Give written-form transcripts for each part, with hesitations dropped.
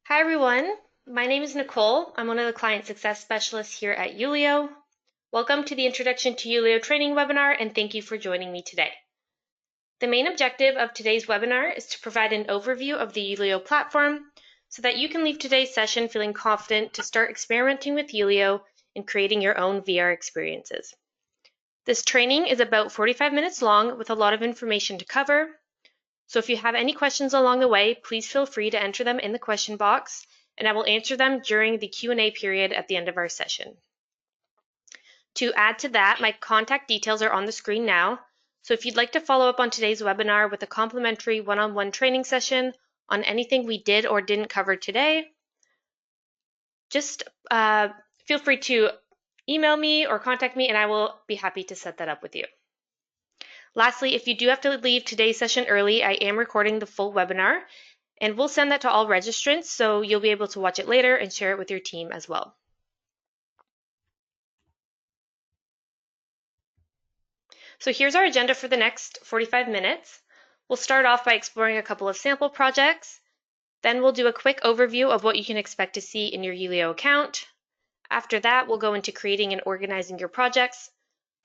Hi everyone, my name is Nicole. I'm one of the client success specialists here at Yulio. Welcome to the Introduction to Yulio Training Webinar and thank you for joining me today. The main objective of today's webinar is to provide an overview of the Yulio platform so that you can leave today's session feeling confident to start experimenting with Yulio and creating your own VR experiences. This training is about 45 minutes long with a lot of information to cover. So if you have any questions along the way, please feel free to enter them in the question box, and I will answer them during the Q&A period at the end of our session. To add to that, my contact details are on the screen now. So if you'd like to follow up on today's webinar with a complimentary one-on-one training session on anything we did or didn't cover today, just feel free to email me or contact me, and I will be happy to set that up with you. Lastly, if you do have to leave today's session early, I am recording the full webinar, and we'll send that to all registrants, so you'll be able to watch it later and share it with your team as well. So here's our agenda for the next 45 minutes. We'll start off by exploring a couple of sample projects. Then we'll do a quick overview of what you can expect to see in your Yulio account. After that, we'll go into creating and organizing your projects,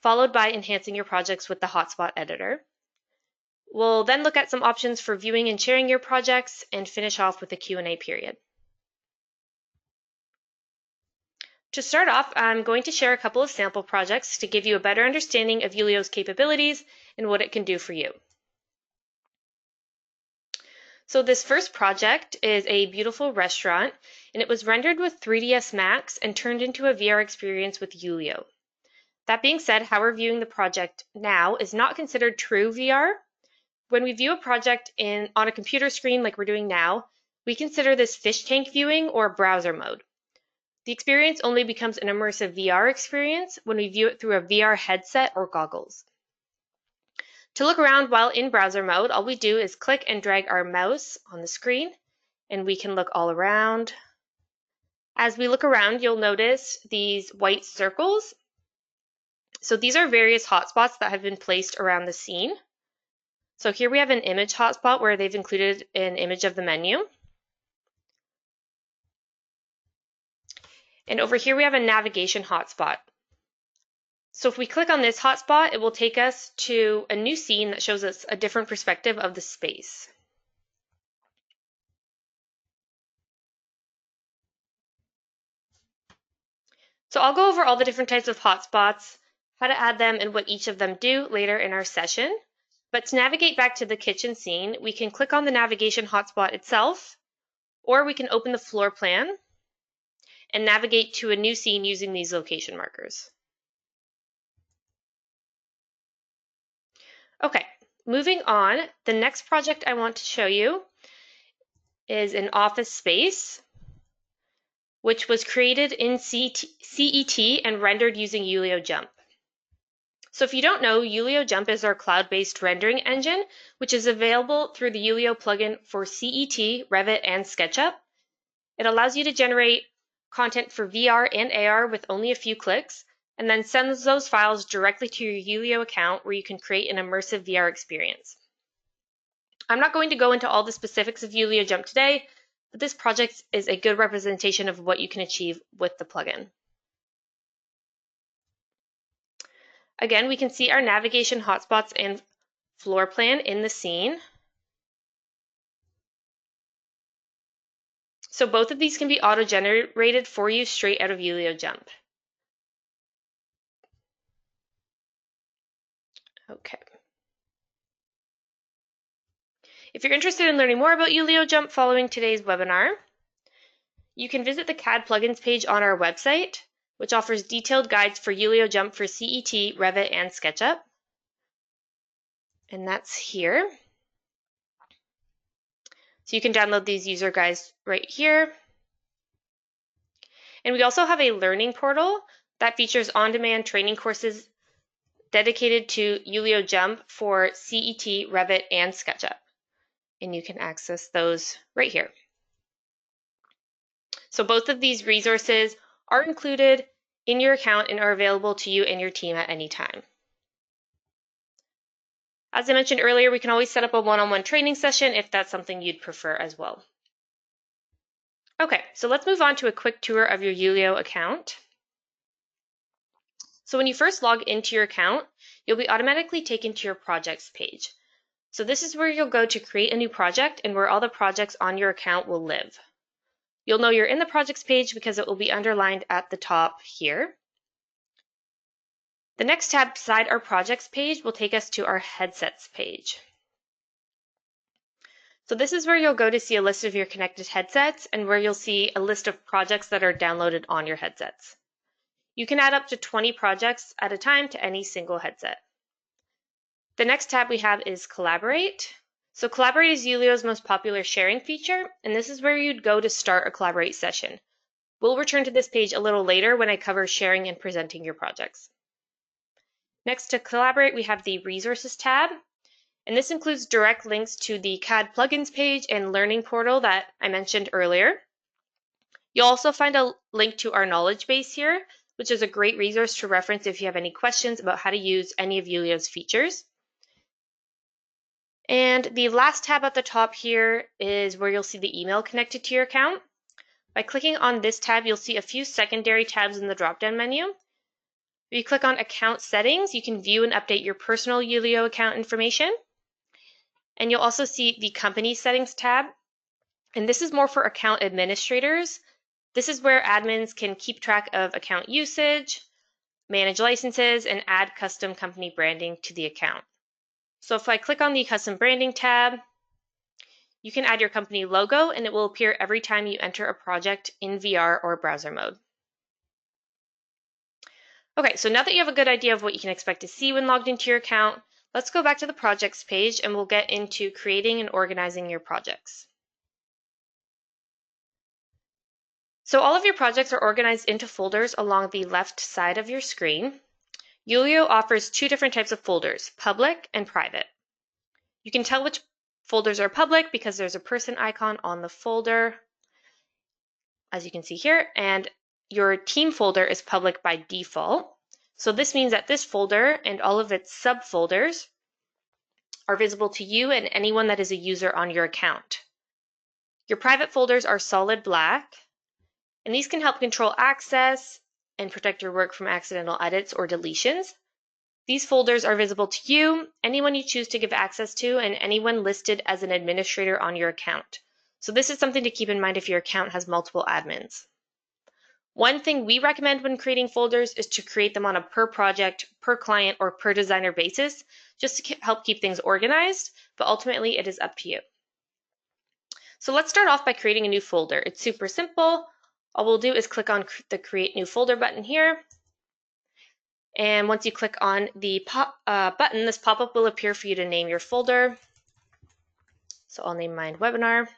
followed by enhancing your projects with the hotspot editor. We'll then look at some options for viewing and sharing your projects and finish off with a Q&A period. To start off, I'm going to share a couple of sample projects to give you a better understanding of Yulio's capabilities and what it can do for you. So this first project is a beautiful restaurant, and it was rendered with 3ds Max and turned into a VR experience with Yulio. That being said, how we're viewing the project now is not considered true VR. When we view a project on a computer screen like we're doing now, we consider this fish tank viewing or browser mode. The experience only becomes an immersive VR experience when we view it through a VR headset or goggles. To look around while in browser mode, all we do is click and drag our mouse on the screen, and we can look all around. As we look around, you'll notice these white circles. So these are various hotspots that have been placed around the scene. So here we have an image hotspot where they've included an image of the menu. And over here we have a navigation hotspot. So if we click on this hotspot, it will take us to a new scene that shows us a different perspective of the space. So I'll go over all the different types of hotspots, how to add them, and what each of them do later in our session. But to navigate back to the kitchen scene, we can click on the navigation hotspot itself, or we can open the floor plan and navigate to a new scene using these location markers. Okay, moving on, the next project I want to show you is an office space, which was created in CET and rendered using Yulio Jump. So if you don't know, Yulio Jump is our cloud-based rendering engine, which is available through the Yulio plugin for CET, Revit, and SketchUp. It allows you to generate content for VR and AR with only a few clicks, and then sends those files directly to your Yulio account where you can create an immersive VR experience. I'm not going to go into all the specifics of Yulio Jump today, but this project is a good representation of what you can achieve with the plugin. Again, we can see our navigation hotspots and floor plan in the scene. So both of these can be auto-generated for you straight out of Yulio Jump. Okay. If you're interested in learning more about Yulio Jump following today's webinar, you can visit the CAD plugins page on our website, which offers detailed guides for Yulio Jump for CET, Revit, and SketchUp. And that's here. So you can download these user guides right here. And we also have a learning portal that features on-demand training courses dedicated to Yulio Jump for CET, Revit, and SketchUp. And you can access those right here. So both of these resources are included in your account and are available to you and your team at any time. As I mentioned earlier, we can always set up a one-on-one training session if that's something you'd prefer as well. Okay, so let's move on to a quick tour of your Yulio account. So when you first log into your account, you'll be automatically taken to your projects page. So this is where you'll go to create a new project and where all the projects on your account will live. You'll know you're in the projects page because it will be underlined at the top here. The next tab beside our projects page will take us to our headsets page. So this is where you'll go to see a list of your connected headsets and where you'll see a list of projects that are downloaded on your headsets. You can add up to 20 projects at a time to any single headset. The next tab we have is Collaborate. So Collaborate is Yulio's most popular sharing feature, and this is where you'd go to start a Collaborate session. We'll return to this page a little later when I cover sharing and presenting your projects. Next to Collaborate, we have the Resources tab, and this includes direct links to the CAD plugins page and learning portal that I mentioned earlier. You'll also find a link to our knowledge base here, which is a great resource to reference if you have any questions about how to use any of Yulio's features. And the last tab at the top here is where you'll see the email connected to your account. By clicking on this tab, you'll see a few secondary tabs in the drop-down menu. If you click on Account Settings, you can view and update your personal Yulio account information. And you'll also see the Company Settings tab. And this is more for account administrators. This is where admins can keep track of account usage, manage licenses, and add custom company branding to the account. So if I click on the Custom Branding tab, you can add your company logo and it will appear every time you enter a project in VR or browser mode. Okay, so now that you have a good idea of what you can expect to see when logged into your account, let's go back to the projects page and we'll get into creating and organizing your projects. So all of your projects are organized into folders along the left side of your screen. Yulio offers two different types of folders, public and private. You can tell which folders are public because there's a person icon on the folder, as you can see here, and your team folder is public by default. So this means that this folder and all of its subfolders are visible to you and anyone that is a user on your account. Your private folders are solid black, and these can help control access and protect your work from accidental edits or deletions. These folders are visible to you, anyone you choose to give access to, and anyone listed as an administrator on your account. So this is something to keep in mind if your account has multiple admins. One thing we recommend when creating folders is to create them on a per project, per client, or per designer basis, just to help keep things organized, but ultimately it is up to you. So let's start off by creating a new folder. It's super simple. All we'll do is click on the Create New Folder button here. And once you click on the button, this pop-up will appear for you to name your folder. So I'll name mine Webinar.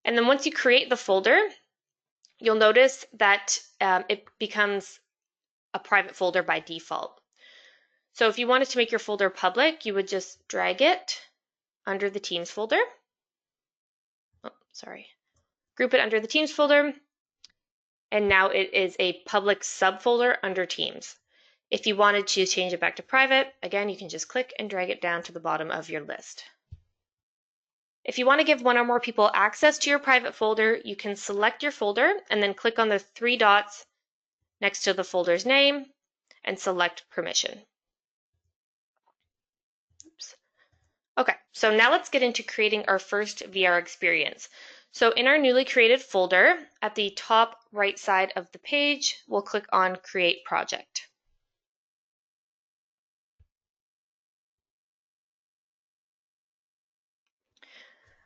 And then once you create the folder, you'll notice that it becomes a private folder by default. So if you wanted to make your folder public, you would just drag it under the Teams folder. Group it under the Teams folder. And now it is a public subfolder under Teams. If you wanted to change it back to private, again, you can just click and drag it down to the bottom of your list. If you want to give one or more people access to your private folder, you can select your folder and then click on the three dots next to the folder's name and select permission. Oops. Okay, so now let's get into creating our first VR experience. So in our newly created folder, at the top right side of the page, we'll click on Create Project.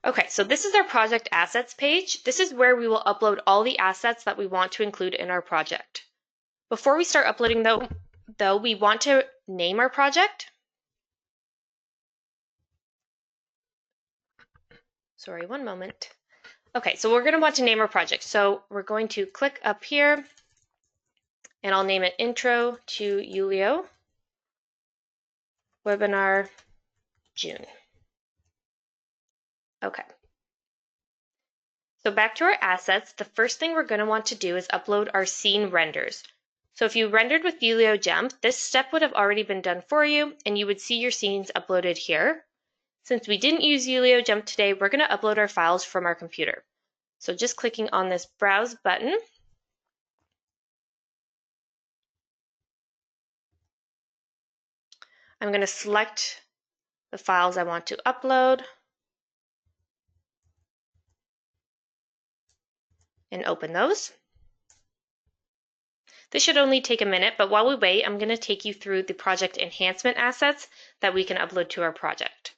Okay, so this is our project assets page. This is where we will upload all the assets that we want to include in our project. Before we start uploading though, we want to name our project. Sorry, one moment. Okay, so we're going to want to name our project. So we're going to click up here and I'll name it Intro to Yulio Webinar June. Okay. So back to our assets, the first thing we're going to want to do is upload our scene renders. So if you rendered with Yulio Jump, this step would have already been done for you and you would see your scenes uploaded here. Since we didn't use Yulio Jump today, we're going to upload our files from our computer. So just clicking on this Browse button, I'm going to select the files I want to upload and open those. This should only take a minute, but while we wait, I'm going to take you through the project enhancement assets that we can upload to our project.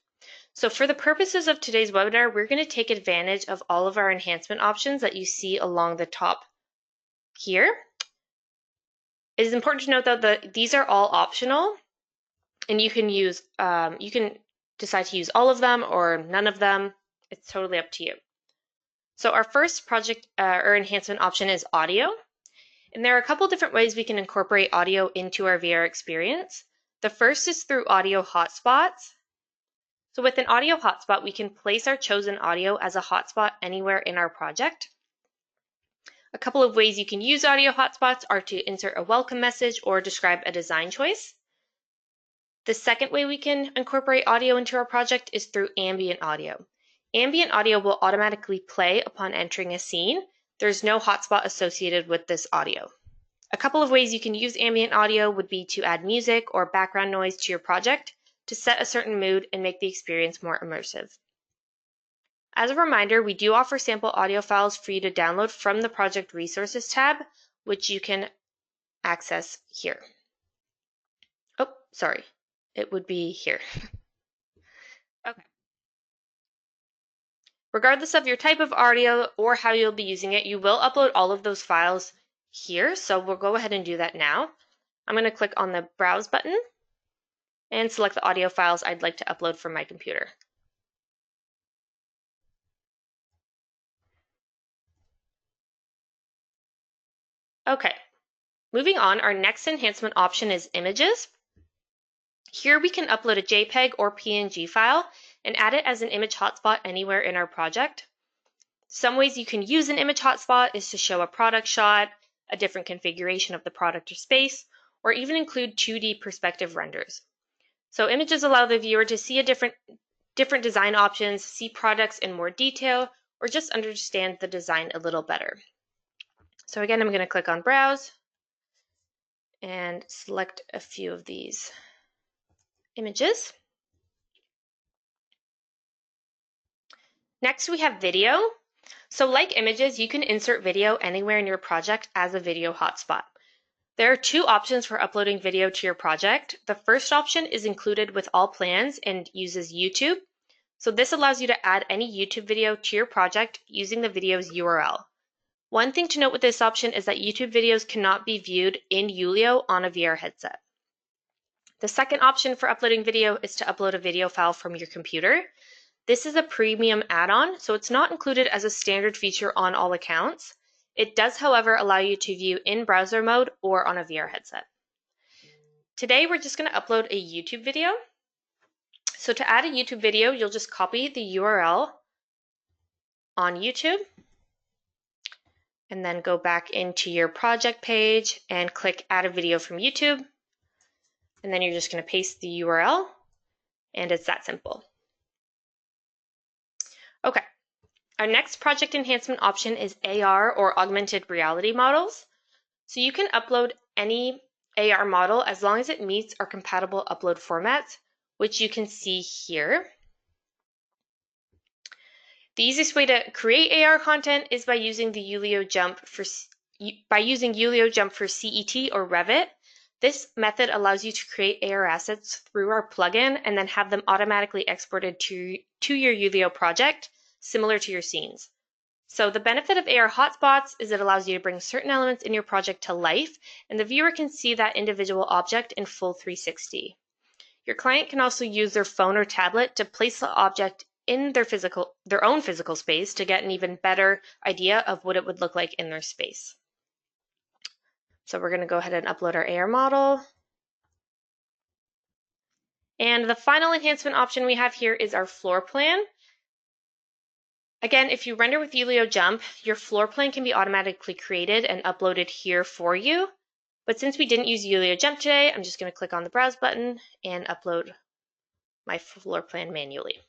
So for the purposes of today's webinar, we're going to take advantage of all of our enhancement options that you see along the top here. It is important to note though that these are all optional, and you can decide to use all of them or none of them. It's totally up to you. So our first project or enhancement option is audio. And there are a couple different ways we can incorporate audio into our VR experience. The first is through audio hotspots. So with an audio hotspot, we can place our chosen audio as a hotspot anywhere in our project. A couple of ways you can use audio hotspots are to insert a welcome message or describe a design choice. The second way we can incorporate audio into our project is through ambient audio. Ambient audio will automatically play upon entering a scene. There's no hotspot associated with this audio. A couple of ways you can use ambient audio would be to add music or background noise to your project to set a certain mood and make the experience more immersive. As a reminder, we do offer sample audio files for you to download from the Project Resources tab, which you can access here. Oh, sorry, it would be here. Okay. Regardless of your type of audio or how you'll be using it, you will upload all of those files here, so we'll go ahead and do that now. I'm going to click on the Browse button and select the audio files I'd like to upload from my computer. Okay, moving on, our next enhancement option is images. Here we can upload a JPEG or PNG file and add it as an image hotspot anywhere in our project. Some ways you can use an image hotspot is to show a product shot, a different configuration of the product or space, or even include 2D perspective renders. So images allow the viewer to see different design options, see products in more detail, or just understand the design a little better. So again, I'm going to click on Browse and select a few of these images. Next, we have video. So like images, you can insert video anywhere in your project as a video hotspot. There are two options for uploading video to your project. The first option is included with all plans and uses YouTube. So this allows you to add any YouTube video to your project using the video's URL. One thing to note with this option is that YouTube videos cannot be viewed in Yulio on a VR headset. The second option for uploading video is to upload a video file from your computer. This is a premium add-on, so it's not included as a standard feature on all accounts. It does, however, allow you to view in browser mode or on a VR headset. Today, we're just going to upload a YouTube video. So to add a YouTube video, you'll just copy the URL on YouTube and then go back into your project page and click Add a Video from YouTube. And then you're just going to paste the URL, and it's that simple. Okay, our next project enhancement option is AR or augmented reality models. So you can upload any AR model as long as it meets our compatible upload formats, which you can see here. The easiest way to create AR content is by using the Yulio Jump for CET or Revit. This method allows you to create AR assets through our plugin and then have them automatically exported to your Yulio project, similar to your scenes. So the benefit of AR hotspots is it allows you to bring certain elements in your project to life, and the viewer can see that individual object in full 360. Your client can also use their phone or tablet to place the object in their own physical space to get an even better idea of what it would look like in their space. So we're going to go ahead and upload our AR model. And the final enhancement option we have here is our floor plan. Again, if you render with Yulio Jump, your floor plan can be automatically created and uploaded here for you. But since we didn't use Yulio Jump today, I'm just going to click on the Browse button and upload my floor plan manually.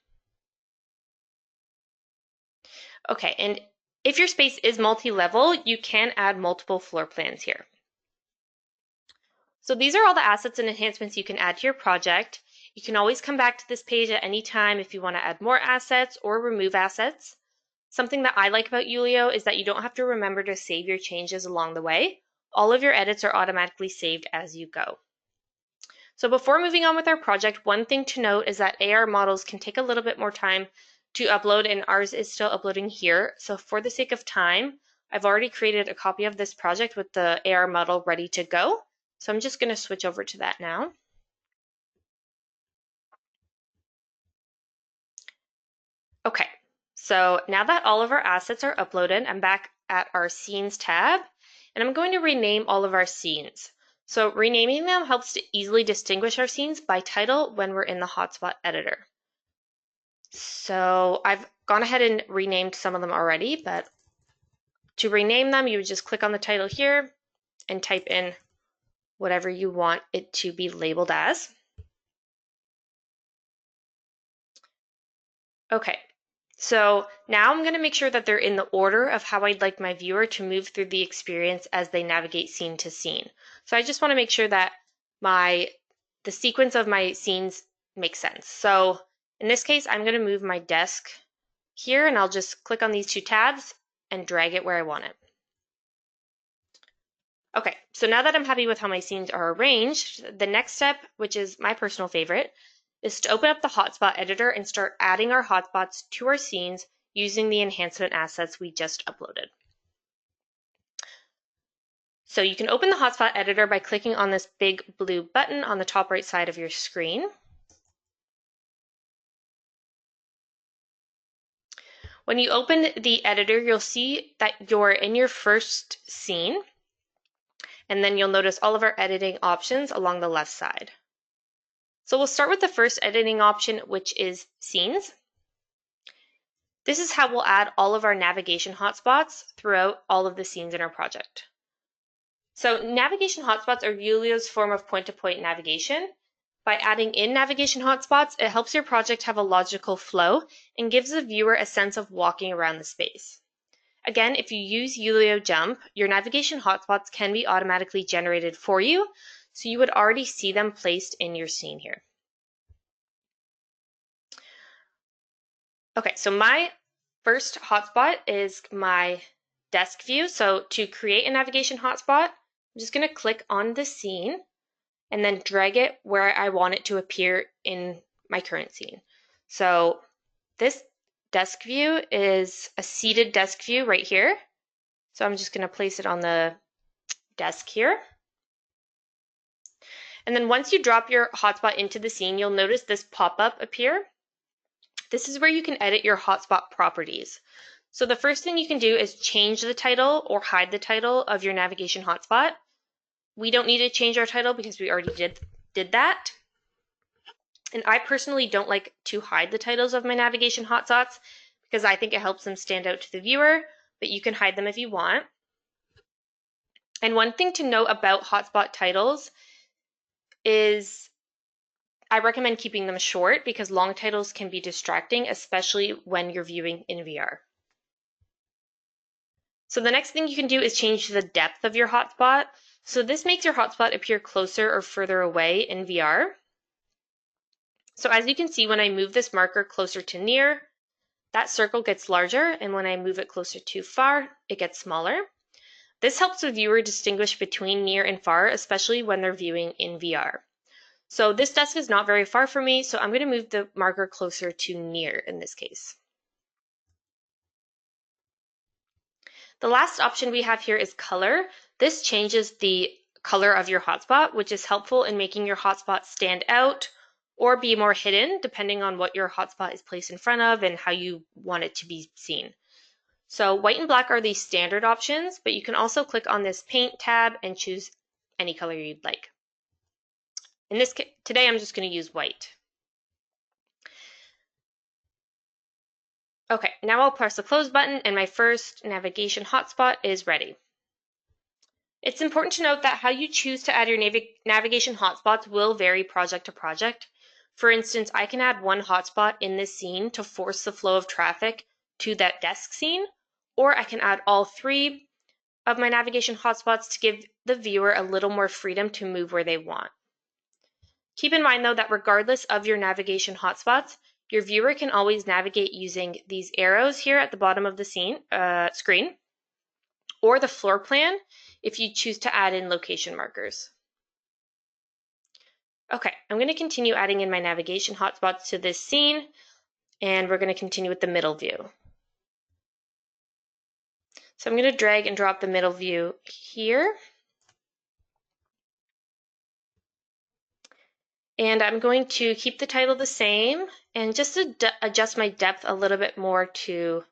Okay, and if your space is multi-level, you can add multiple floor plans here. So these are all the assets and enhancements you can add to your project. You can always come back to this page at any time if you want to add more assets or remove assets. Something that I like about Yulio is that you don't have to remember to save your changes along the way. All of your edits are automatically saved as you go. So before moving on with our project, one thing to note is that AR models can take a little bit more time to upload, and ours is still uploading here. So for the sake of time, I've already created a copy of this project with the AR model ready to go. So I'm just going to switch over to that now. Okay, so now that all of our assets are uploaded, I'm back at our Scenes tab, and I'm going to rename all of our scenes. So renaming them helps to easily distinguish our scenes by title when we're in the hotspot editor. So I've gone ahead and renamed some of them already, but to rename them, you would just click on the title here and type in whatever you want it to be labeled as. Okay, so now I'm going to make sure that they're in the order of how I'd like my viewer to move through the experience as they navigate scene to scene. So I just want to make sure that the sequence of my scenes makes sense. So in this case, I'm going to move my desk here, and I'll just click on these two tabs and drag it where I want it. Okay, so now that I'm happy with how my scenes are arranged, the next step, which is my personal favorite, is to open up the hotspot editor and start adding our hotspots to our scenes using the enhancement assets we just uploaded. So you can open the hotspot editor by clicking on this big blue button on the top right side of your screen. When you open the editor, you'll see that you're in your first scene, and then you'll notice all of our editing options along the left side. So we'll start with the first editing option, which is Scenes. This is how we'll add all of our navigation hotspots throughout all of the scenes in our project. So navigation hotspots are Yulio's form of point-to-point navigation. By adding in navigation hotspots, it helps your project have a logical flow and gives the viewer a sense of walking around the space. Again, if you use Yulio Jump, your navigation hotspots can be automatically generated for you, so you would already see them placed in your scene here. Okay, so my first hotspot is my desk view. So to create a navigation hotspot, I'm just going to click on the scene and then drag it where I want it to appear in my current scene. So this desk view is a seated desk view right here. So I'm just going to place it on the desk here. And then once you drop your hotspot into the scene, you'll notice this pop-up appear. This is where you can edit your hotspot properties. So the first thing you can do is change the title or hide the title of your navigation hotspot. We don't need to change our title because we already did that. And I personally don't like to hide the titles of my navigation hotspots because I think it helps them stand out to the viewer, but you can hide them if you want. And one thing to note about hotspot titles is I recommend keeping them short because long titles can be distracting, especially when you're viewing in VR. So the next thing you can do is change the depth of your hotspot. So this makes your hotspot appear closer or further away in VR. So as you can see, when I move this marker closer to near, that circle gets larger, and when I move it closer to far, it gets smaller. This helps the viewer distinguish between near and far, especially when they're viewing in VR. So this desk is not very far from me, so I'm going to move the marker closer to near in this case. The last option we have here is color. This changes the color of your hotspot, which is helpful in making your hotspot stand out or be more hidden, depending on what your hotspot is placed in front of and how you want it to be seen. So white and black are the standard options, but you can also click on this paint tab and choose any color you'd like. In this case, today I'm just going to use white. Okay, now I'll press the close button and my first navigation hotspot is ready. It's important to note that how you choose to add your navigation hotspots will vary project to project. For instance, I can add one hotspot in this scene to force the flow of traffic to that desk scene, or I can add all 3 of my navigation hotspots to give the viewer a little more freedom to move where they want. Keep in mind though that regardless of your navigation hotspots, your viewer can always navigate using these arrows here at the bottom of the screen, or the floor plan if you choose to add in location markers. Okay, I'm going to continue adding in my navigation hotspots to this scene, and we're going to continue with the middle view. So I'm going to drag and drop the middle view here. And I'm going to keep the title the same and just adjust my depth a little bit more to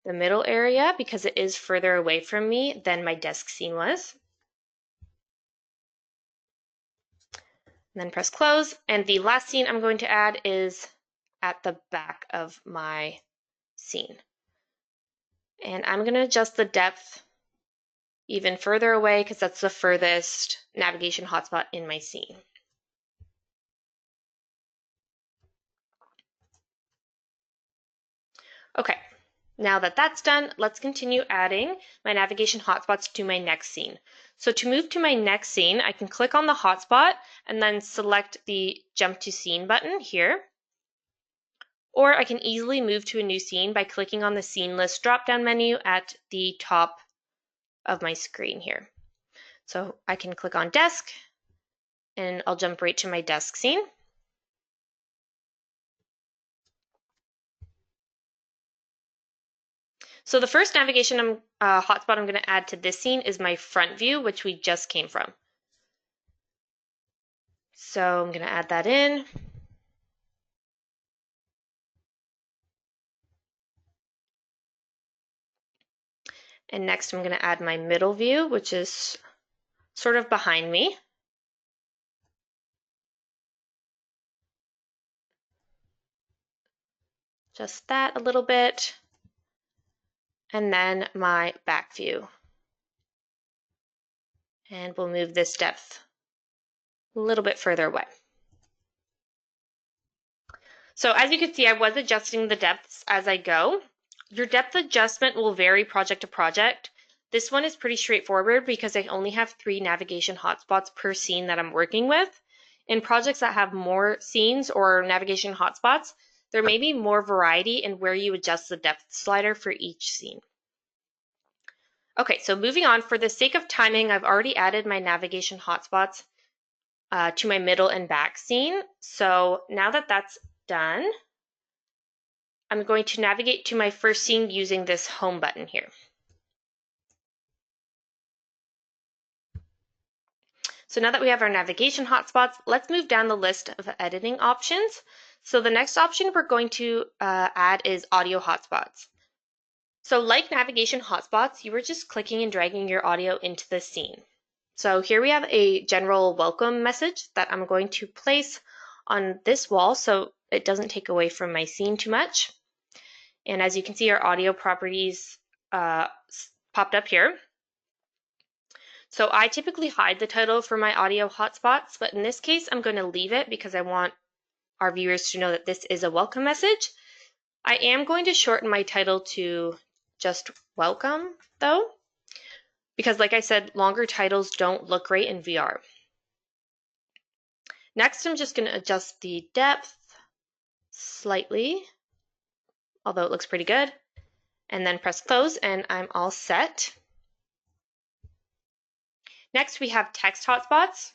the middle area because it is further away from me than my desk scene was. And then press close. And the last scene I'm going to add is at the back of my scene. And I'm going to adjust the depth even further away because that's the furthest navigation hotspot in my scene. Okay, now that that's done, let's continue adding my navigation hotspots to my next scene. So to move to my next scene, I can click on the hotspot and then select the Jump to Scene button here. Or I can easily move to a new scene by clicking on the Scene List drop-down menu at the top of my screen here. So I can click on Desk, and I'll jump right to my desk scene. So the first navigation hotspot I'm going to add to this scene is my front view, which we just came from. So I'm going to add that in. And next I'm going to add my middle view, which is sort of behind me. Just that a little bit. And then my back view. And we'll move this depth a little bit further away. So as you can see, I was adjusting the depths as I go. Your depth adjustment will vary project to project. This one is pretty straightforward because I only have 3 navigation hotspots per scene that I'm working with. In projects that have more scenes or navigation hotspots, there may be more variety in where you adjust the depth slider for each scene. Okay, so moving on, for the sake of timing, I've already added my navigation hotspots to my middle and back scene. So now that that's done, I'm going to navigate to my first scene using this home button here. So now that we have our navigation hotspots, let's move down the list of editing options. So the next option we're going to add is audio hotspots. So like navigation hotspots, you were just clicking and dragging your audio into the scene. So here we have a general welcome message that I'm going to place on this wall so it doesn't take away from my scene too much. And as you can see, our audio properties popped up here. So I typically hide the title for my audio hotspots, but in this case, I'm going to leave it because I want our viewers to know that this is a welcome message. I am going to shorten my title to just welcome though, because like I said, longer titles don't look great in VR. Next, I'm just going to adjust the depth slightly, although it looks pretty good, and then press close and I'm all set. Next, we have text hotspots.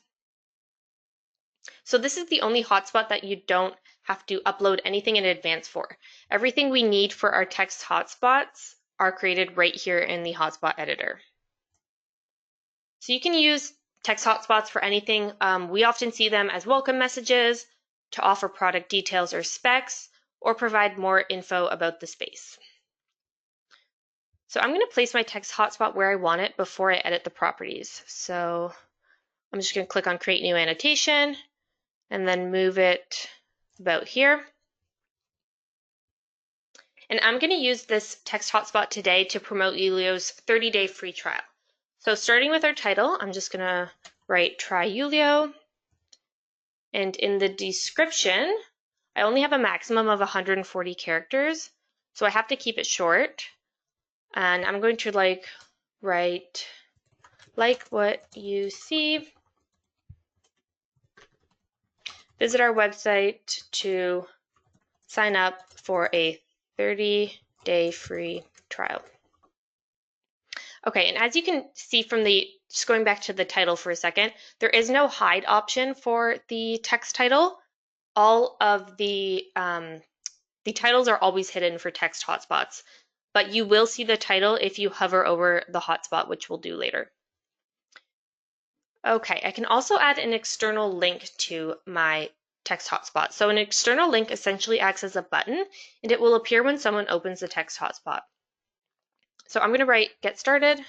So this is the only hotspot that you don't have to upload anything in advance for. Everything we need for our text hotspots are created right here in the hotspot editor. So you can use text hotspots for anything. We often see them as welcome messages, to offer product details or specs, or provide more info about the space. So I'm going to place my text hotspot where I want it before I edit the properties. So I'm just going to click on Create New Annotation and then move it about here. And I'm going to use this text hotspot today to promote Yulio's 30-day free trial. So starting with our title, I'm just going to write Try Yulio. And in the description, I only have a maximum of 140 characters. So I have to keep it short. And I'm going to write like what you see. Visit our website to sign up for a 30-day free trial. Okay, and as you can see from just going back to the title for a second, there is no hide option for the text title. All of the titles are always hidden for text hotspots, but you will see the title if you hover over the hotspot, which we'll do later. Okay, I can also add an external link to my text hotspot. So an external link essentially acts as a button, and it will appear when someone opens the text hotspot. So I'm going to write get started,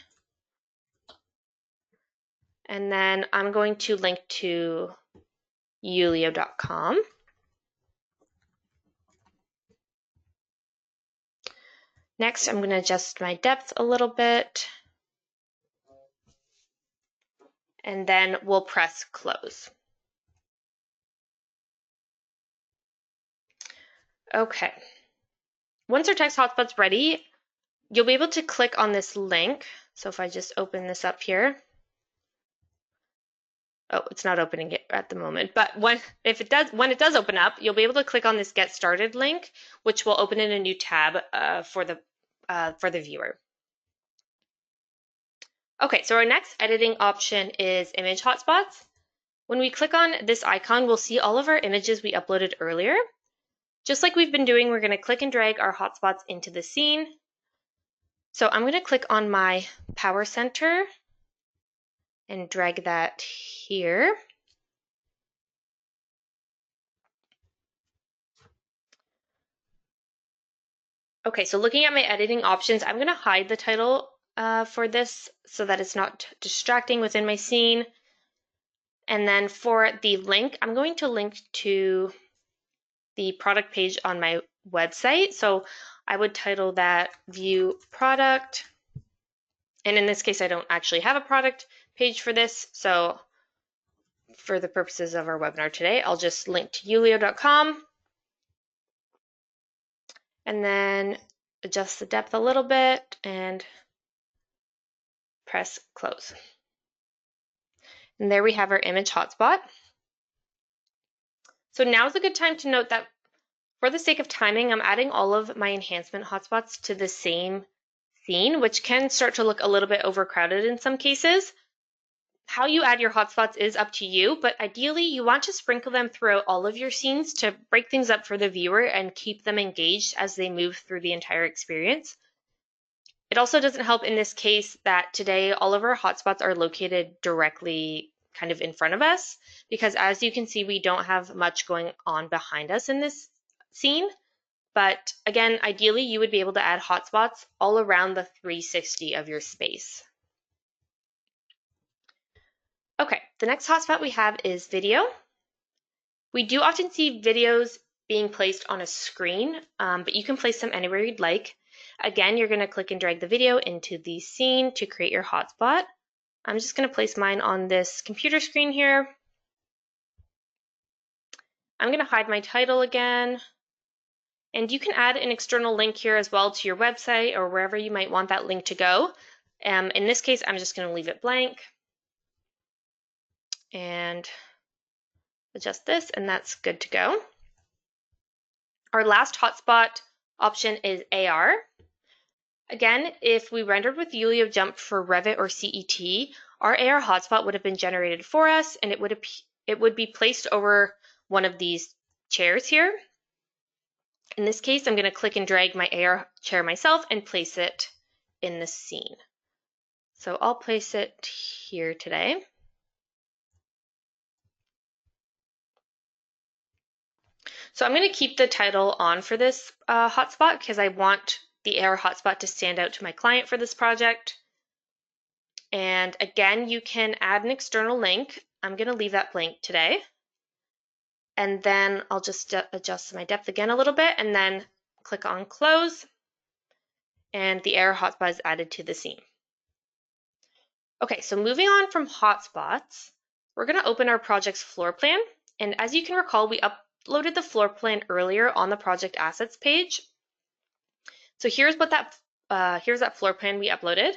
and then I'm going to link to Yulio.com. Next, I'm going to adjust my depth a little bit, and then we'll press close. Okay. Once our text hotspot's ready, you'll be able to click on this link. So if I just open this up here, oh, it's not opening it at the moment, but when it does open up, you'll be able to click on this Get Started link, which will open in a new tab for the viewer. Okay, so our next editing option is image hotspots. When we click on this icon, we'll see all of our images we uploaded earlier. Just like we've been doing, we're going to click and drag our hotspots into the scene. So I'm going to click on my power center and drag that here. Okay, so looking at my editing options, I'm going to hide the title for this so that it's not distracting within my scene. And then for the link, I'm going to link to the product page on my website. So I would title that View Product. And in this case, I don't actually have a product page for this. So for the purposes of our webinar today, I'll just link to Yulio.com and then adjust the depth a little bit and press close. And there we have our image hotspot. So now is a good time to note that for the sake of timing, I'm adding all of my enhancement hotspots to the same scene, which can start to look a little bit overcrowded in some cases. How you add your hotspots is up to you, but ideally you want to sprinkle them throughout all of your scenes to break things up for the viewer and keep them engaged as they move through the entire experience. It also doesn't help in this case that today all of our hotspots are located directly kind of in front of us, because as you can see, we don't have much going on behind us in this scene. But again, ideally you would be able to add hotspots all around the 360 of your space. Okay, the next hotspot we have is video. We do often see videos being placed on a screen, but you can place them anywhere you'd like. Again, you're going to click and drag the video into the scene to create your hotspot. I'm just going to place mine on this computer screen here. I'm going to hide my title again. And you can add an external link here as well to your website or wherever you might want that link to go. In this case, I'm just going to leave it blank and adjust this, and that's good to go. Our last hotspot option is AR. Again, if we rendered with Yulio Jump for Revit or CET, our AR hotspot would have been generated for us, and it would be placed over one of these chairs here. In this case, I'm going to click and drag my AR chair myself and place it in the scene. So I'll place it here today. So I'm going to keep the title on for this hotspot because I want the AR hotspot to stand out to my client for this project. And again, you can add an external link. I'm going to leave that blank today. And then I'll just adjust my depth again a little bit and then click on close. And the AR hotspot is added to the scene. Okay, so moving on from hotspots, we're going to open our project's floor plan. And as you can recall, we uploaded the floor plan earlier on the project assets page. So here's that floor plan we uploaded.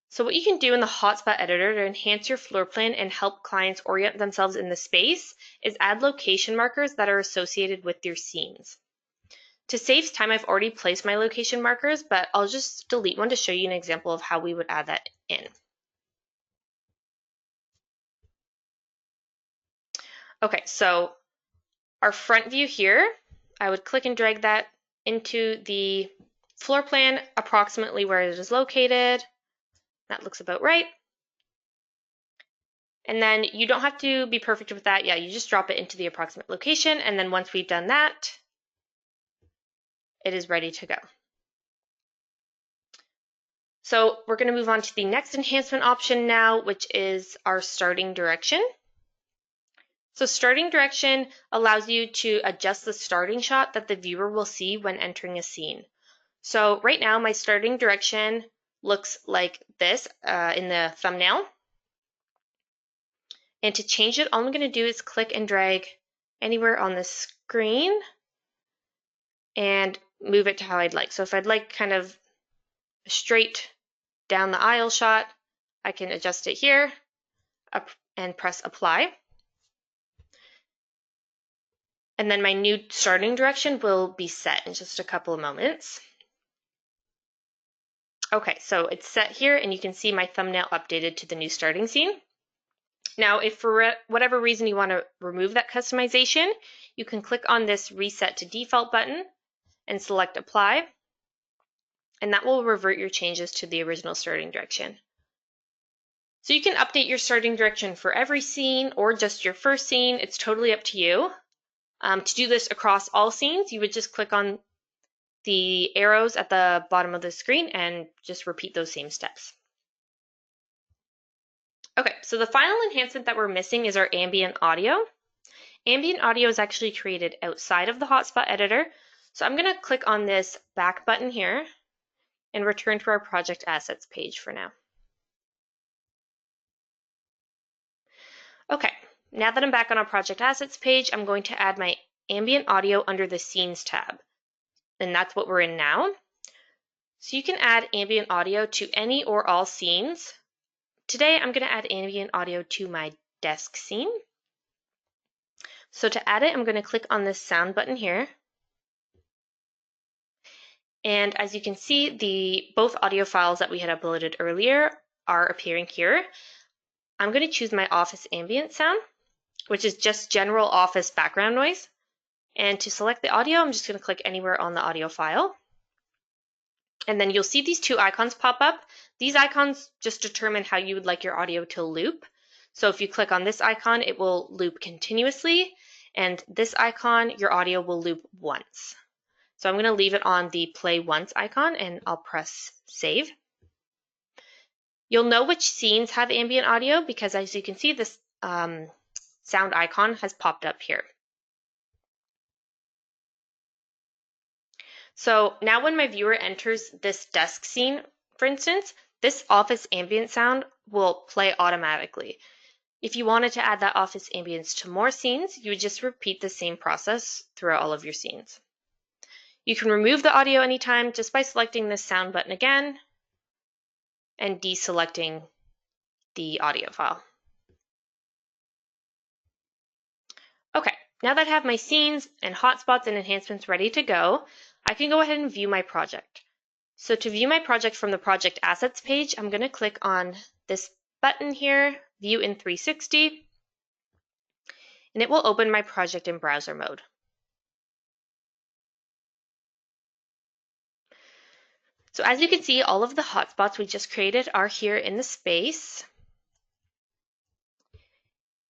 So what you can do in the hotspot editor to enhance your floor plan and help clients orient themselves in the space is add location markers that are associated with your scenes. To save time, I've already placed my location markers, but I'll just delete one to show you an example of how we would add that in. Okay, so our front view here, I would click and drag that into the floor plan approximately where it is located. That looks about right. And then you don't have to be perfect with that. Yeah, you just drop it into the approximate location. And then once we've done that, it is ready to go. So we're going to move on to the next enhancement option now, which is our starting direction. So starting direction allows you to adjust the starting shot that the viewer will see when entering a scene. So right now my starting direction looks like this in the thumbnail. And to change it, all I'm going to do is click and drag anywhere on the screen and move it to how I'd like. So if I'd like kind of a straight down the aisle shot, I can adjust it here and press apply. And then my new starting direction will be set in just a couple of moments. Okay, so it's set here and you can see my thumbnail updated to the new starting scene. Now, if for whatever reason you want to remove that customization, you can click on this Reset to Default button and select Apply, and that will revert your changes to the original starting direction. So you can update your starting direction for every scene or just your first scene. It's totally up to you. To do this across all scenes, you would just click on the arrows at the bottom of the screen and just repeat those same steps. Okay, so the final enhancement that we're missing is our ambient audio. Ambient audio is actually created outside of the hotspot editor. So I'm going to click on this back button here and return to our project assets page for now. Okay, now that I'm back on our project assets page, I'm going to add my ambient audio under the scenes tab. And that's what we're in now. So you can add ambient audio to any or all scenes. Today, I'm going to add ambient audio to my desk scene. So to add it, I'm going to click on this sound button here. And as you can see, both audio files that we had uploaded earlier are appearing here. I'm going to choose my office ambient sound, which is just general office background noise. And to select the audio, I'm just going to click anywhere on the audio file. And then you'll see these two icons pop up. These icons just determine how you would like your audio to loop. So if you click on this icon, it will loop continuously. And this icon, your audio will loop once. So I'm going to leave it on the play once icon and I'll press save. You'll know which scenes have ambient audio because as you can see, this sound icon has popped up here. So now when my viewer enters this desk scene, for instance, this office ambient sound will play automatically. If you wanted to add that office ambience to more scenes, you would just repeat the same process throughout all of your scenes. You can remove the audio anytime just by selecting this sound button again and deselecting the audio file. Okay, now that I have my scenes and hotspots and enhancements ready to go, I can go ahead and view my project. So to view my project from the project assets page, I'm going to click on this button here, View in 360, and it will open my project in browser mode. So as you can see, all of the hotspots we just created are here in the space.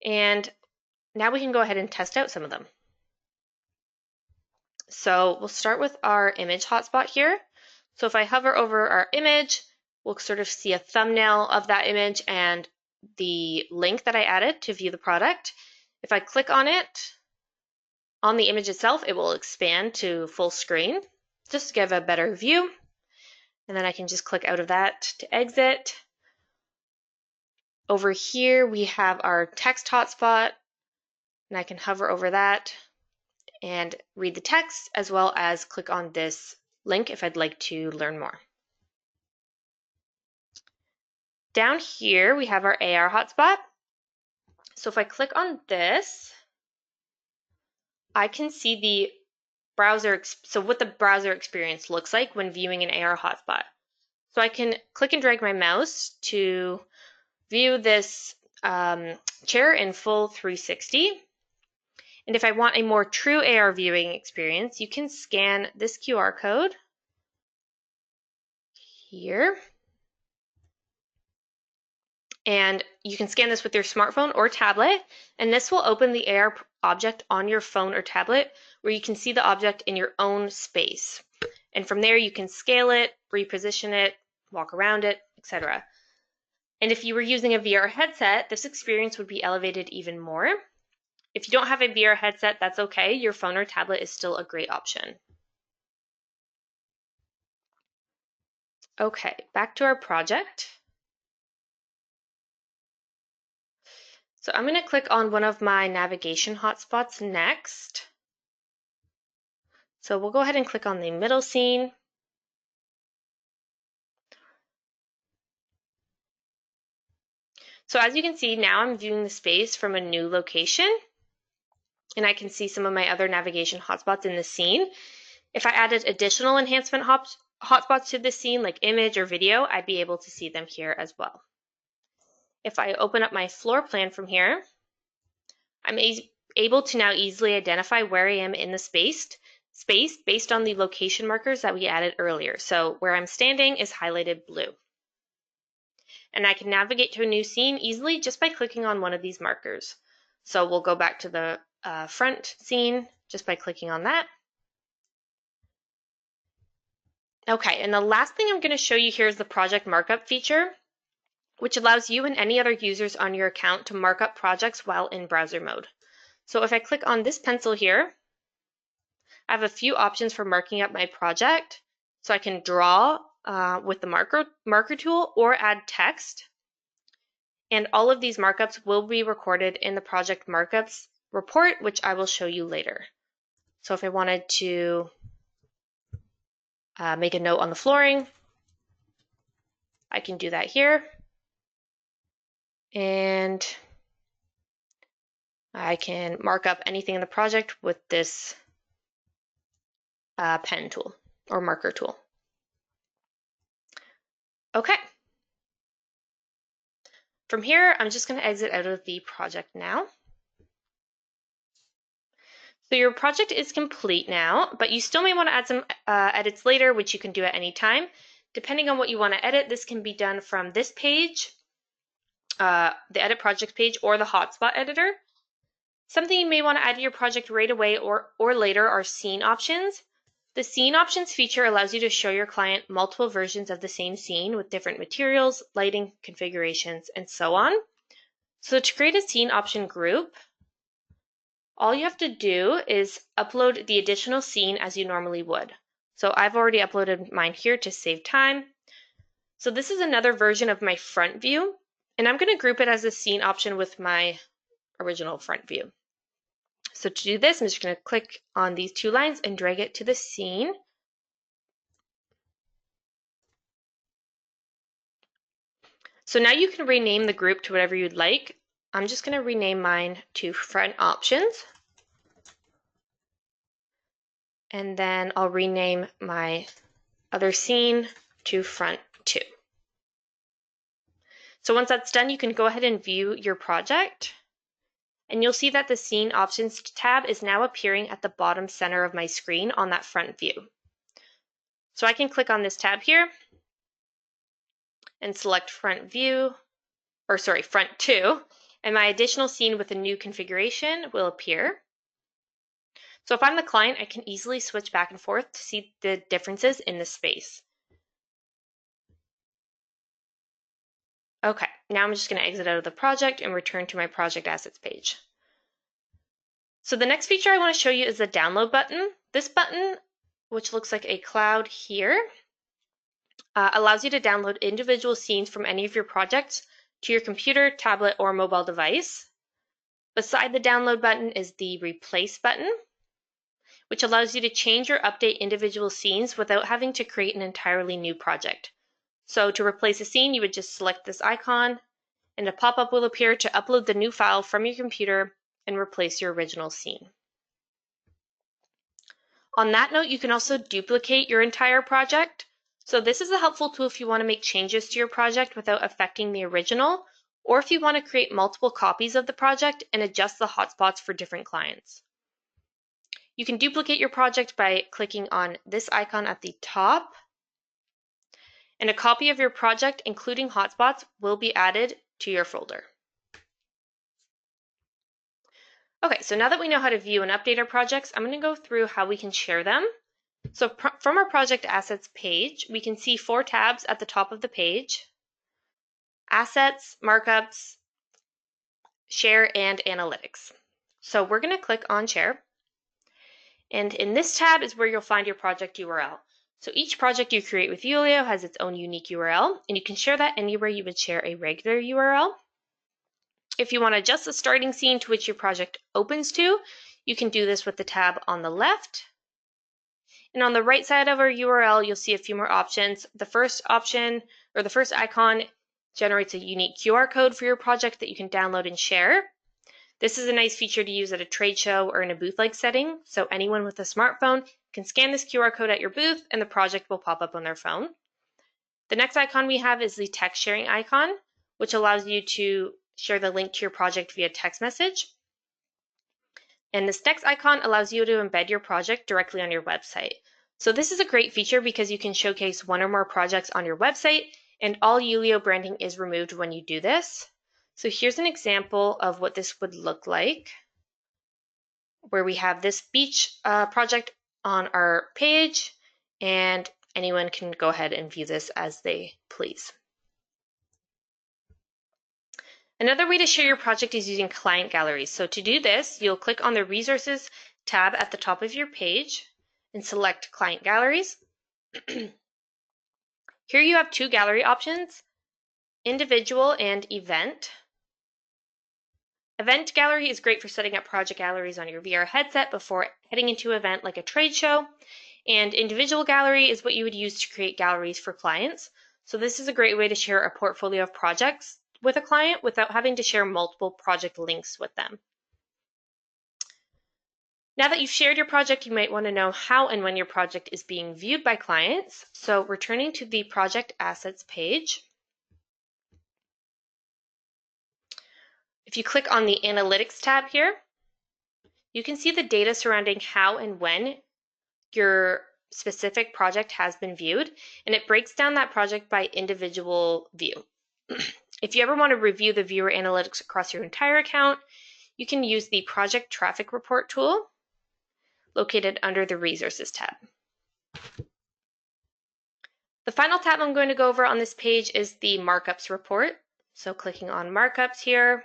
And now we can go ahead and test out some of them. So we'll start with our image hotspot here. So if I hover over our image, we'll sort of see a thumbnail of that image and the link that I added to view the product. If I click on it, on the image itself, it will expand to full screen just to give a better view. And then I can just click out of that to exit. Over here, we have our text hotspot, and I can hover over that and read the text as well as click on this link if I'd like to learn more. Down here, we have our AR hotspot. So if I click on this, I can see the browser, so what the browser experience looks like when viewing an AR hotspot. So I can click and drag my mouse to view this chair in full 360. And if I want a more true AR viewing experience, you can scan this QR code here. And you can scan this with your smartphone or tablet, and this will open the AR object on your phone or tablet where you can see the object in your own space. And from there you can scale it, reposition it, walk around it, etc. And if you were using a VR headset, this experience would be elevated even more. If you don't have a VR headset, that's okay. Your phone or tablet is still a great option. Okay, back to our project. So I'm going to click on one of my navigation hotspots next. So we'll go ahead and click on the middle scene. So as you can see, now I'm viewing the space from a new location, and I can see some of my other navigation hotspots in the scene. If I added additional enhancement hotspots to the scene, like image or video, I'd be able to see them here as well. If I open up my floor plan from here, I'm able to now easily identify where I am in the space based on the location markers that we added earlier. So where I'm standing is highlighted blue. And I can navigate to a new scene easily just by clicking on one of these markers. So we'll go back to the front scene just by clicking on that. Okay, and the last thing I'm going to show you here is the project markup feature, which allows you and any other users on your account to mark up projects while in browser mode. So if I click on this pencil here, I have a few options for marking up my project. So I can draw with the marker tool or add text. And all of these markups will be recorded in the project markups report, which I will show you later. So if I wanted to make a note on the flooring, I can do that here. And I can mark up anything in the project with this pen tool or marker tool. Okay. From here, I'm just going to exit out of the project now. So your project is complete now, but you still may want to add some edits later, which you can do at any time. Depending on what you want to edit, this can be done from this page, the edit project page, or the hotspot editor. Something you may want to add to your project right away or later are scene options. The scene options feature allows you to show your client multiple versions of the same scene with different materials, lighting, configurations, and so on. So to create a scene option group, all you have to do is upload the additional scene as you normally would. So I've already uploaded mine here to save time. So this is another version of my front view, and I'm going to group it as a scene option with my original front view. So to do this, I'm just going to click on these two lines and drag it to the scene. So now you can rename the group to whatever you'd like. I'm just going to rename mine to front options. And then I'll rename my other scene to front 2. So once that's done, you can go ahead and view your project. And you'll see that the Scene Options tab is now appearing at the bottom center of my screen on that front view. So I can click on this tab here and select front 2, and my additional scene with a new configuration will appear. So if I'm the client, I can easily switch back and forth to see the differences in the space. Okay, now I'm just going to exit out of the project and return to my project assets page. So the next feature I want to show you is the download button. This button, which looks like a cloud here, allows you to download individual scenes from any of your projects to your computer, tablet, or mobile device. Beside the download button is the replace button, which allows you to change or update individual scenes without having to create an entirely new project. So to replace a scene, you would just select this icon, and a pop-up will appear to upload the new file from your computer and replace your original scene. On that note, you can also duplicate your entire project. So this is a helpful tool if you want to make changes to your project without affecting the original, or if you want to create multiple copies of the project and adjust the hotspots for different clients. You can duplicate your project by clicking on this icon at the top, and a copy of your project, including hotspots, will be added to your folder. Okay, so now that we know how to view and update our projects, I'm going to go through how we can share them. So from our project assets page, we can see 4 tabs at the top of the page: assets, markups, share, and analytics. So we're going to click on share. And in this tab is where you'll find your project URL. So each project you create with Yulio has its own unique URL, and you can share that anywhere you would share a regular URL. If you want to adjust the starting scene to which your project opens to, you can do this with the tab on the left. And on the right side of our URL, you'll see a few more options. The first option, or the first icon, generates a unique QR code for your project that you can download and share. This is a nice feature to use at a trade show or in a booth-like setting, so anyone with a smartphone can scan this QR code at your booth and the project will pop up on their phone. The next icon we have is the text sharing icon, which allows you to share the link to your project via text message. And this next icon allows you to embed your project directly on your website. So this is a great feature because you can showcase one or more projects on your website, and all Yulio branding is removed when you do this. So here's an example of what this would look like, where we have this beach project on our page, and anyone can go ahead and view this as they please. Another way to share your project is using client galleries. So to do this, you'll click on the Resources tab at the top of your page and select Client Galleries. Here you have 2 gallery options: Individual and Event. Event Gallery is great for setting up project galleries on your VR headset before heading into an event like a trade show. And Individual Gallery is what you would use to create galleries for clients. So this is a great way to share a portfolio of projects with a client without having to share multiple project links with them. Now that you've shared your project, you might want to know how and when your project is being viewed by clients. So returning to the Project Assets page, if you click on the Analytics tab here, you can see the data surrounding how and when your specific project has been viewed, and it breaks down that project by individual view. If you ever want to review the viewer analytics across your entire account, you can use the Project Traffic Report tool located under the Resources tab. The final tab I'm going to go over on this page is the Markups report. So clicking on Markups here.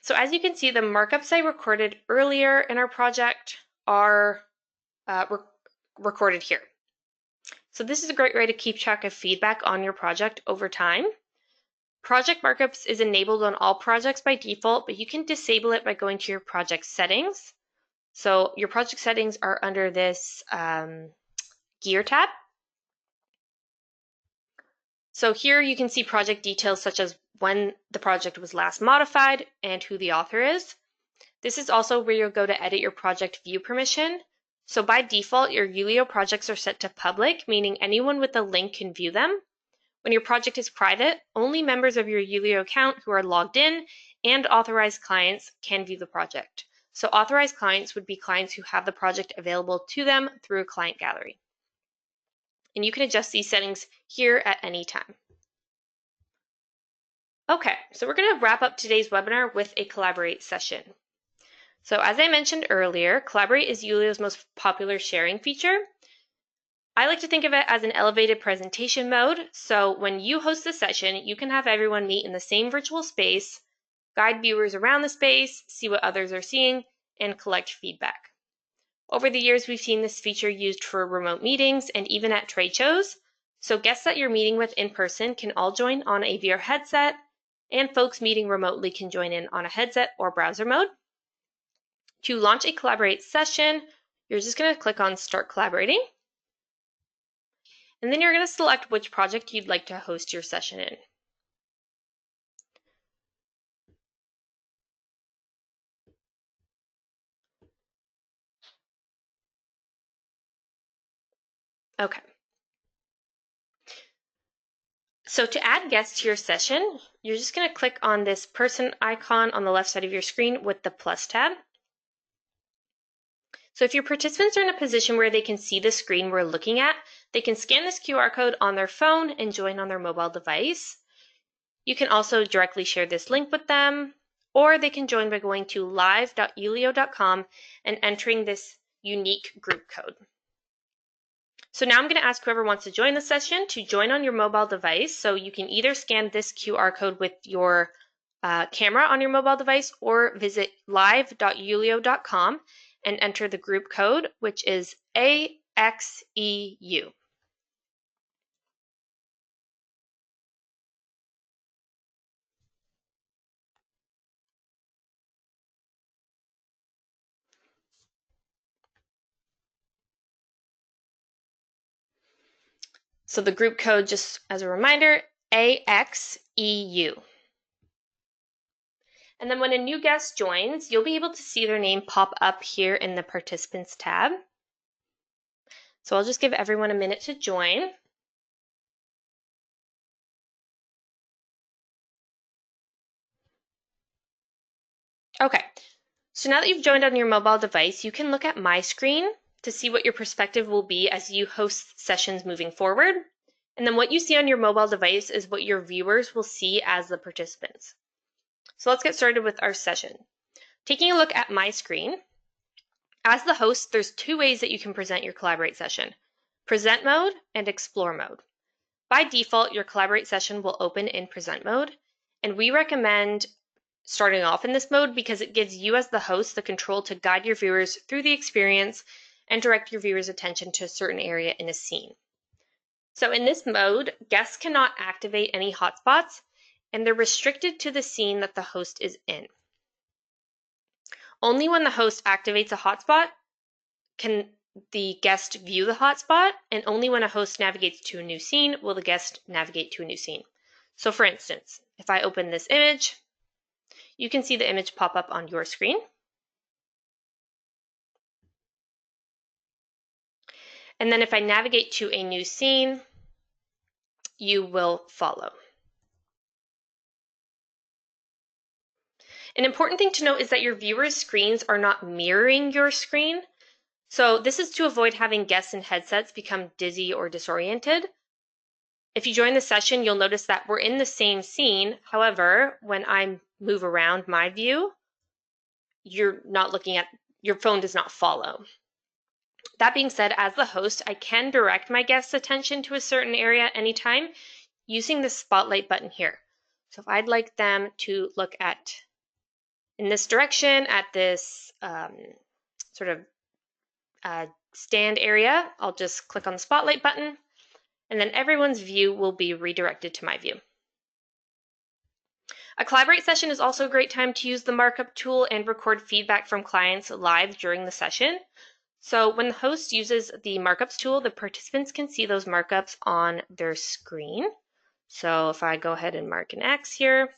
So as you can see, the markups I recorded earlier in our project are recorded here. So this is a great way to keep track of feedback on your project over time. Project Markups is enabled on all projects by default, but you can disable it by going to your project settings. So your project settings are under this Gear tab. So here you can see project details such as when the project was last modified and who the author is. This is also where you'll go to edit your project view permission. So by default, your Yulio projects are set to public, meaning anyone with a link can view them. When your project is private, only members of your Yulio account who are logged in and authorized clients can view the project. So authorized clients would be clients who have the project available to them through a client gallery. And you can adjust these settings here at any time. Okay, so we're going to wrap up today's webinar with a Collaborate session. So as I mentioned earlier, Collaborate is Yulio's most popular sharing feature. I like to think of it as an elevated presentation mode. So when you host a session, you can have everyone meet in the same virtual space, guide viewers around the space, see what others are seeing, and collect feedback. Over the years, we've seen this feature used for remote meetings and even at trade shows. So guests that you're meeting with in person can all join on a VR headset, and folks meeting remotely can join in on a headset or browser mode. To launch a Collaborate session, you're just going to click on Start Collaborating. And then you're going to select which project you'd like to host your session in. Okay. So to add guests to your session, you're just going to click on this person icon on the left side of your screen with the plus tab. So if your participants are in a position where they can see the screen we're looking at, they can scan this QR code on their phone and join on their mobile device. You can also directly share this link with them, or they can join by going to live.yulio.com and entering this unique group code. So now I'm going to ask whoever wants to join the session to join on your mobile device. So you can either scan this QR code with your camera on your mobile device or visit live.yulio.com and enter the group code, which is AXEU. So the group code, just as a reminder, AXEU. And then when a new guest joins, you'll be able to see their name pop up here in the Participants tab. So I'll just give everyone a minute to join. Okay, so now that you've joined on your mobile device, you can look at My Screen to see what your perspective will be as you host sessions moving forward. And then what you see on your mobile device is what your viewers will see as the participants. So let's get started with our session. Taking a look at My Screen, as the host, there's two ways that you can present your Collaborate session: Present mode and Explore mode. By default, your Collaborate session will open in Present mode, and we recommend starting off in this mode because it gives you as the host the control to guide your viewers through the experience and direct your viewers' attention to a certain area in a scene. So in this mode, guests cannot activate any hotspots, and they're restricted to the scene that the host is in. Only when the host activates a hotspot can the guest view the hotspot, and only when a host navigates to a new scene will the guest navigate to a new scene. So for instance, if I open this image, you can see the image pop up on your screen. And then if I navigate to a new scene, you will follow. An important thing to note is that your viewers' screens are not mirroring your screen. So this is to avoid having guests in headsets become dizzy or disoriented. If you join the session, you'll notice that we're in the same scene. However, when I move around my view, you're not looking at, your phone does not follow. That being said, as the host, I can direct my guests' attention to a certain area anytime using the spotlight button here. So if I'd like them to look at, in this direction, at this sort of stand area, I'll just click on the spotlight button, and then everyone's view will be redirected to my view. A Collaborate session is also a great time to use the markup tool and record feedback from clients live during the session. So when the host uses the markups tool, the participants can see those markups on their screen. So if I go ahead and mark an X here,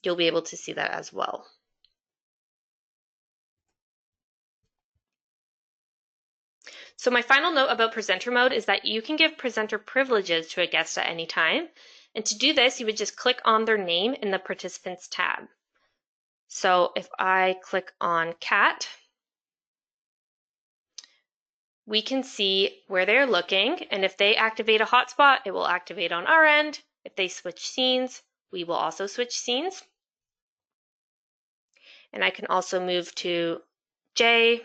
you'll be able to see that as well. So my final note about presenter mode is that you can give presenter privileges to a guest at any time. And to do this, you would just click on their name in the Participants tab. So if I click on Cat, we can see where they're looking. And if they activate a hotspot, it will activate on our end. If they switch scenes, we will also switch scenes. And I can also move to Jay.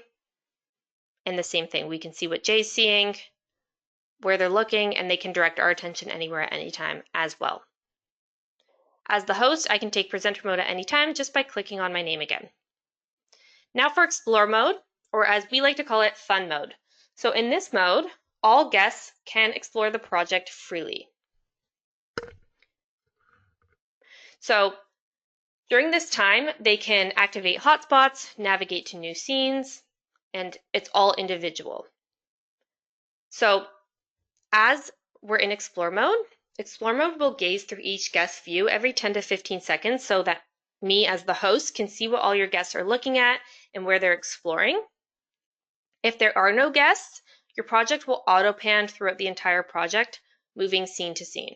And the same thing, we can see what Jay's seeing, where they're looking, and they can direct our attention anywhere at any time as well. As the host, I can take presenter mode at any time just by clicking on my name again. Now for Explore mode, or as we like to call it, Fun mode. So in this mode, all guests can explore the project freely. So During this time, they can activate hotspots, navigate to new scenes, and it's all individual. So as we're in Explore mode will gaze through each guest view every 10 to 15 seconds so that me as the host can see what all your guests are looking at and where they're exploring. If there are no guests, your project will auto-pan throughout the entire project, moving scene to scene.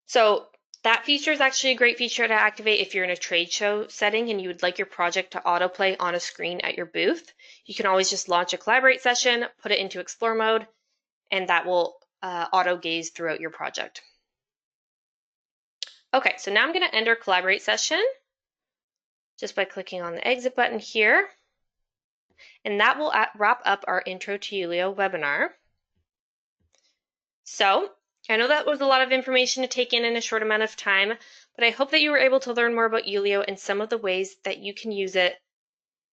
So that feature is actually a great feature to activate if you're in a trade show setting and you would like your project to autoplay on a screen at your booth. You can always just launch a Collaborate session, put it into Explore mode, and that will auto-gaze throughout your project. Okay, so now I'm going to end our Collaborate session just by clicking on the exit button here. And that will wrap up our Intro to Yulio webinar. So I know that was a lot of information to take in a short amount of time, but I hope that you were able to learn more about Yulio and some of the ways that you can use it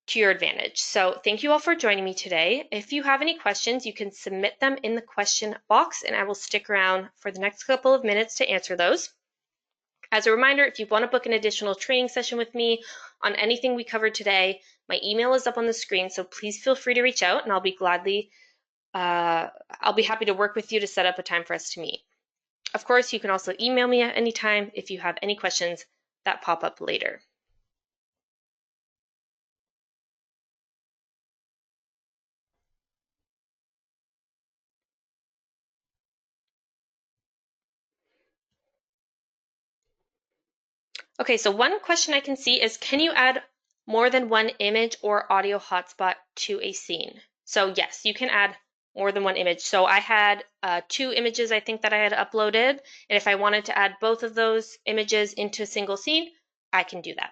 to your advantage. So thank you all for joining me today. If you have any questions, you can submit them in the question box and I will stick around for the next couple of minutes to answer those. As a reminder, if you want to book an additional training session with me on anything we covered today, my email is up on the screen, so please feel free to reach out and I'll be happy to work with you to set up a time for us to meet. Of course, you can also email me at any time if you have any questions that pop up later. Okay, so one question I can see is, can you add more than one image or audio hotspot to a scene? So yes, you can add more than one image. So I had 2 images I think that I had uploaded, and if I wanted to add both of those images into a single scene, I can do that.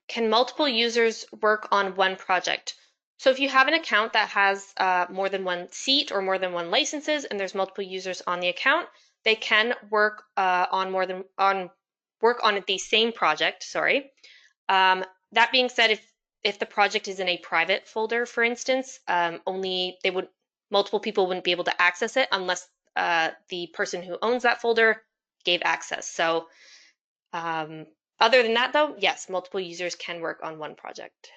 Can multiple users work on one project? So if you have an account that has more than one seat or more than one licenses and there's multiple users on the account, they can work on the same project, sorry. That being said, if the project is in a private folder, for instance, multiple people wouldn't be able to access it unless the person who owns that folder gave access. So other than that, though, yes, multiple users can work on one project.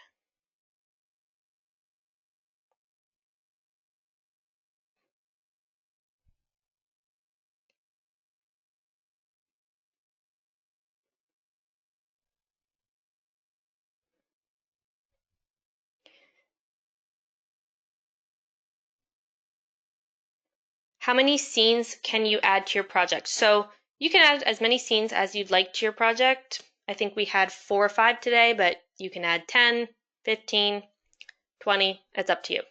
How many scenes can you add to your project? So you can add as many scenes as you'd like to your project. I think we had 4 or 5 today, but you can add 10, 15, 20, it's up to you.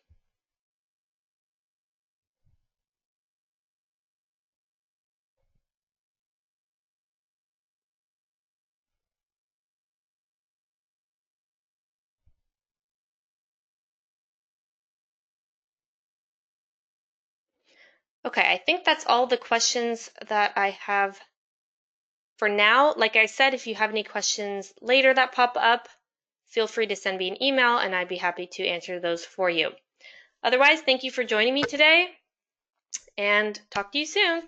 Okay, I think that's all the questions that I have for now. Like I said, if you have any questions later that pop up, feel free to send me an email and I'd be happy to answer those for you. Otherwise, thank you for joining me today and talk to you soon.